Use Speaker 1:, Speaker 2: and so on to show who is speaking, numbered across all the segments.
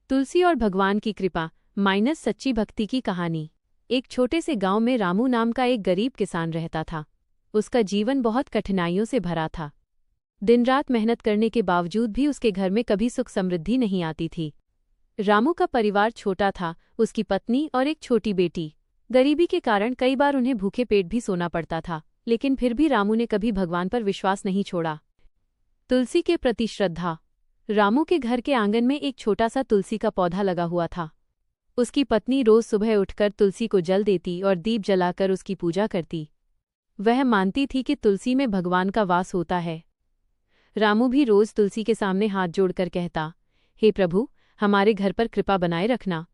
Speaker 1: तुलसी और भगवान की कृपा माइनस सच्ची भक्ति की कहानी। एक छोटे से गांव में रामू नाम का एक गरीब किसान रहता था। उसका जीवन बहुत कठिनाइयों से भरा था। दिन रात मेहनत करने के बावजूद भी उसके घर में कभी सुख समृद्धि नहीं आती थी। रामू का परिवार छोटा था, उसकी पत्नी और एक छोटी बेटी। गरीबी के कारण कई बार उन्हें भूखे पेट भी सोना पड़ता था, लेकिन फिर भी रामू ने कभी भगवान पर विश्वास नहीं छोड़ा। तुलसी के प्रति श्रद्धा। रामू के घर के आंगन में एक छोटा सा तुलसी का पौधा लगा हुआ था। उसकी पत्नी रोज सुबह उठकर तुलसी को जल देती और दीप जलाकर उसकी पूजा करती। वह मानती थी कि तुलसी में भगवान का वास होता है। रामू भी रोज तुलसी के सामने हाथ जोड़कर कहता, हे प्रभु, हमारे घर पर कृपा बनाए रखना।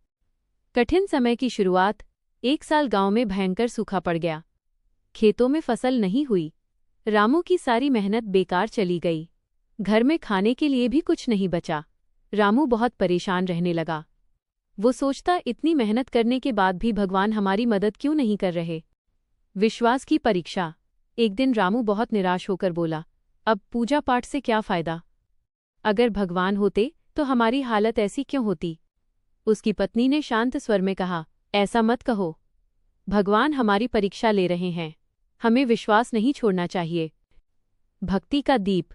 Speaker 1: कठिन समय की शुरुआत। एक साल गांव में भयंकर सूखा पड़ गया। खेतों में फसल नहीं हुई। रामू की सारी मेहनत बेकार चली गई। घर में खाने के लिए भी कुछ नहीं बचा। रामू बहुत परेशान रहने लगा। वो सोचता, इतनी मेहनत करने के बाद भी भगवान हमारी मदद क्यों नहीं कर रहे। विश्वास की परीक्षा। एक दिन रामू बहुत निराश होकर बोला, अब पूजा पाठ से क्या फायदा। अगर भगवान होते तो हमारी हालत ऐसी क्यों होती। उसकी पत्नी ने शांत स्वर में कहा, ऐसा मत कहो। भगवान हमारी परीक्षा ले रहे हैं। हमें विश्वास नहीं छोड़ना चाहिए। भक्ति का दीप।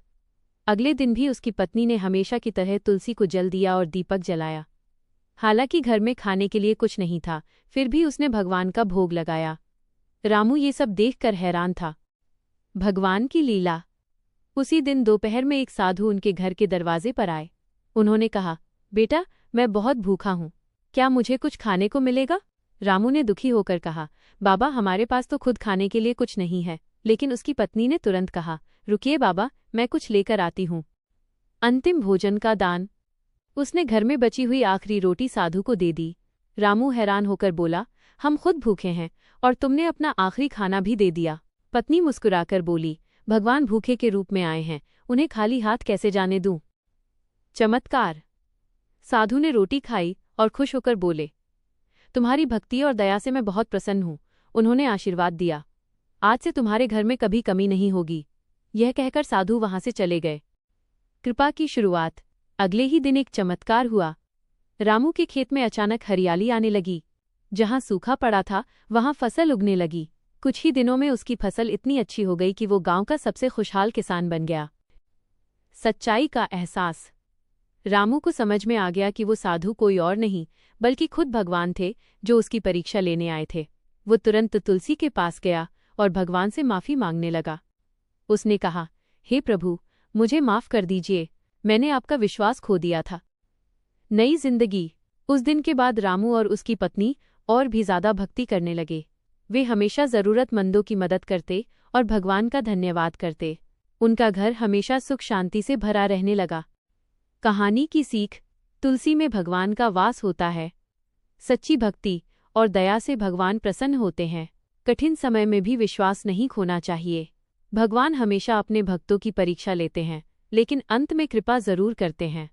Speaker 1: अगले दिन भी उसकी पत्नी ने हमेशा की तरह तुलसी को जल दिया और दीपक जलाया। हालांकि घर में खाने के लिए कुछ नहीं था, फिर भी उसने भगवान का भोग लगाया। रामू ये सब देखकर हैरान था। भगवान की लीला। उसी दिन दोपहर में एक साधु उनके घर के दरवाजे पर आए। उन्होंने कहा, बेटा, मैं बहुत भूखा हूँ, क्या मुझे कुछ खाने को मिलेगा। रामू ने दुखी होकर कहा, बाबा, हमारे पास तो खुद खाने के लिए कुछ नहीं है। लेकिन उसकी पत्नी ने तुरंत कहा, रुकिए बाबा, मैं कुछ लेकर आती हूँ। अंतिम भोजन का दान। उसने घर में बची हुई आखिरी रोटी साधु को दे दी। रामू हैरान होकर बोला, हम खुद भूखे हैं और तुमने अपना आखिरी खाना भी दे दिया। पत्नी मुस्कुराकर बोली, भगवान भूखे के रूप में आए हैं, उन्हें खाली हाथ कैसे जाने दूं। चमत्कार। साधु ने रोटी खाई और खुश होकर बोले, तुम्हारी भक्ति और दया से मैं बहुत प्रसन्न हूँ। उन्होंने आशीर्वाद दिया, आज से तुम्हारे घर में कभी कमी नहीं होगी। यह कहकर साधु वहां से चले गए। कृपा की शुरुआत। अगले ही दिन एक चमत्कार हुआ। रामू के खेत में अचानक हरियाली आने लगी। जहां सूखा पड़ा था वहां फसल उगने लगी। कुछ ही दिनों में उसकी फसल इतनी अच्छी हो गई कि वो गांव का सबसे खुशहाल किसान बन गया। सच्चाई का एहसास। रामू को समझ में आ गया कि वो साधु कोई और नहीं बल्कि खुद भगवान थे, जो उसकी परीक्षा लेने आए थे। वो तुरंत तुलसी के पास गया और भगवान से माफी मांगने लगा। उसने कहा, हे प्रभु, मुझे माफ कर दीजिए, मैंने आपका विश्वास खो दिया था। नई जिंदगी। उस दिन के बाद रामू और उसकी पत्नी और भी ज्यादा भक्ति करने लगे। वे हमेशा जरूरतमंदों की मदद करते और भगवान का धन्यवाद करते। उनका घर हमेशा सुख शांति से भरा रहने लगा। कहानी की सीख। तुलसी में भगवान का वास होता है। सच्ची भक्ति और दया से भगवान प्रसन्न होते हैं। कठिन समय में भी विश्वास नहीं खोना चाहिए। भगवान हमेशा अपने भक्तों की परीक्षा लेते हैं, लेकिन अंत में कृपा जरूर करते हैं।